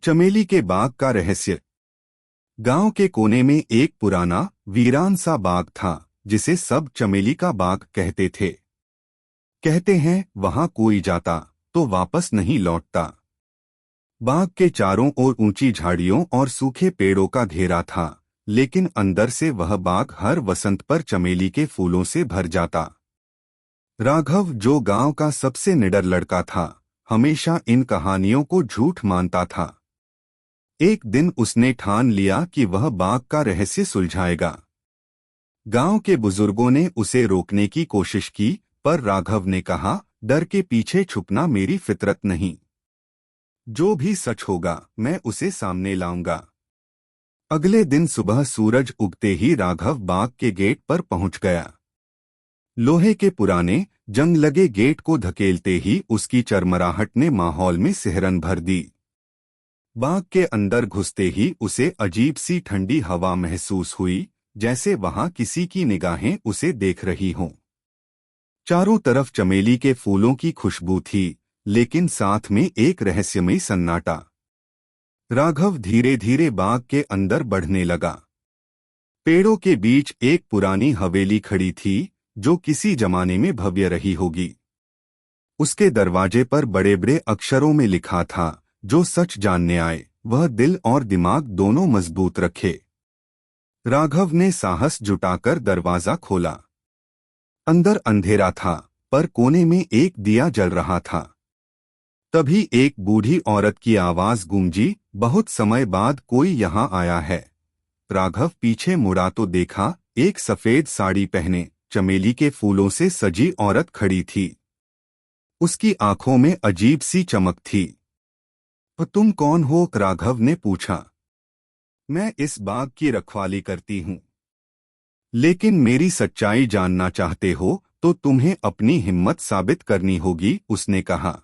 चमेली के बाग का रहस्य। गांव के कोने में एक पुराना वीरान सा बाग था जिसे सब चमेली का बाग कहते थे। कहते हैं वहां कोई जाता तो वापस नहीं लौटता। बाग के चारों ओर ऊंची झाड़ियों और सूखे पेड़ों का घेरा था, लेकिन अंदर से वह बाग हर वसंत पर चमेली के फूलों से भर जाता। राघव, जो गांव का सबसे निडर लड़का था, हमेशा इन कहानियों को झूठ मानता था। एक दिन उसने ठान लिया कि वह बाग का रहस्य सुलझाएगा। गांव के बुजुर्गों ने उसे रोकने की कोशिश की, पर राघव ने कहा, डर के पीछे छुपना मेरी फितरत नहीं। जो भी सच होगा मैं उसे सामने लाऊंगा। अगले दिन सुबह सूरज उगते ही राघव बाग के गेट पर पहुंच गया। लोहे के पुराने जंग लगे गेट को धकेलते ही उसकी चरमराहट ने माहौल में सिहरन भर दी। बाग के अंदर घुसते ही उसे अजीब सी ठंडी हवा महसूस हुई, जैसे वहां किसी की निगाहें उसे देख रही हों। चारों तरफ चमेली के फूलों की खुशबू थी, लेकिन साथ में एक रहस्यमयी सन्नाटा। राघव धीरे धीरे बाग के अंदर बढ़ने लगा। पेड़ों के बीच एक पुरानी हवेली खड़ी थी, जो किसी जमाने में भव्य रही होगी। उसके दरवाजे पर बड़े बड़े अक्षरों में लिखा था, जो सच जानने आए वह दिल और दिमाग दोनों मजबूत रखे। राघव ने साहस जुटाकर दरवाजा खोला। अंदर अंधेरा था, पर कोने में एक दिया जल रहा था। तभी एक बूढ़ी औरत की आवाज गूंजी, बहुत समय बाद कोई यहाँ आया है। राघव पीछे मुड़ा तो देखा, एक सफेद साड़ी पहने चमेली के फूलों से सजी औरत खड़ी थी। उसकी आंखों में अजीब सी चमक थी। तुम कौन हो? राघव ने पूछा। मैं इस बाग की रखवाली करती हूँ, लेकिन मेरी सच्चाई जानना चाहते हो तो तुम्हें अपनी हिम्मत साबित करनी होगी, उसने कहा।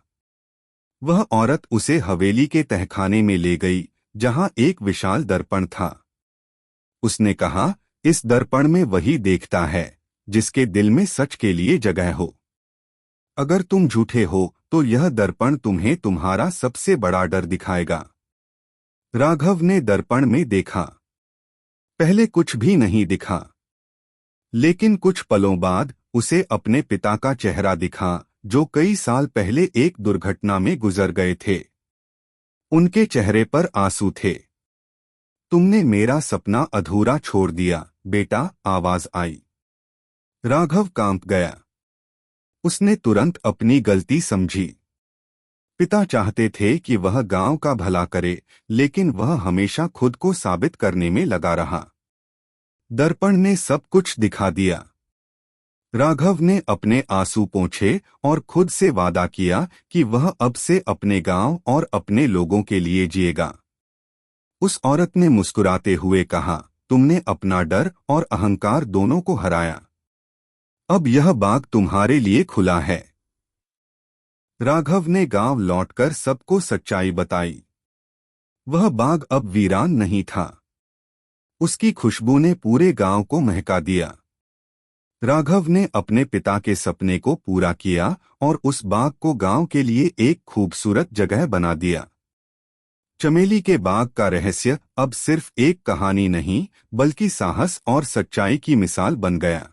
वह औरत उसे हवेली के तहखाने में ले गई, जहां एक विशाल दर्पण था। उसने कहा, इस दर्पण में वही देखता है जिसके दिल में सच के लिए जगह हो। अगर तुम झूठे हो तो यह दर्पण तुम्हें तुम्हारा सबसे बड़ा डर दिखाएगा। राघव ने दर्पण में देखा। पहले कुछ भी नहीं दिखा, लेकिन कुछ पलों बाद उसे अपने पिता का चेहरा दिखा, जो कई साल पहले एक दुर्घटना में गुजर गए थे। उनके चेहरे पर आंसू थे। तुमने मेरा सपना अधूरा छोड़ दिया बेटा, आवाज आई। राघव कांप गया। उसने तुरंत अपनी गलती समझी। पिता चाहते थे कि वह गांव का भला करे, लेकिन वह हमेशा खुद को साबित करने में लगा रहा। दर्पण ने सब कुछ दिखा दिया। राघव ने अपने आंसू पोंछे और खुद से वादा किया कि वह अब से अपने गांव और अपने लोगों के लिए जिएगा। उस औरत ने मुस्कुराते हुए कहा, तुमने अपना डर और अहंकार दोनों को हराया। अब यह बाग तुम्हारे लिए खुला है। राघव ने गांव लौटकर सबको सच्चाई बताई। वह बाग अब वीरान नहीं था। उसकी खुशबू ने पूरे गांव को महका दिया। राघव ने अपने पिता के सपने को पूरा किया और उस बाग को गांव के लिए एक खूबसूरत जगह बना दिया। चमेली के बाग का रहस्य अब सिर्फ एक कहानी नहीं, बल्कि साहस और सच्चाई की मिसाल बन गया।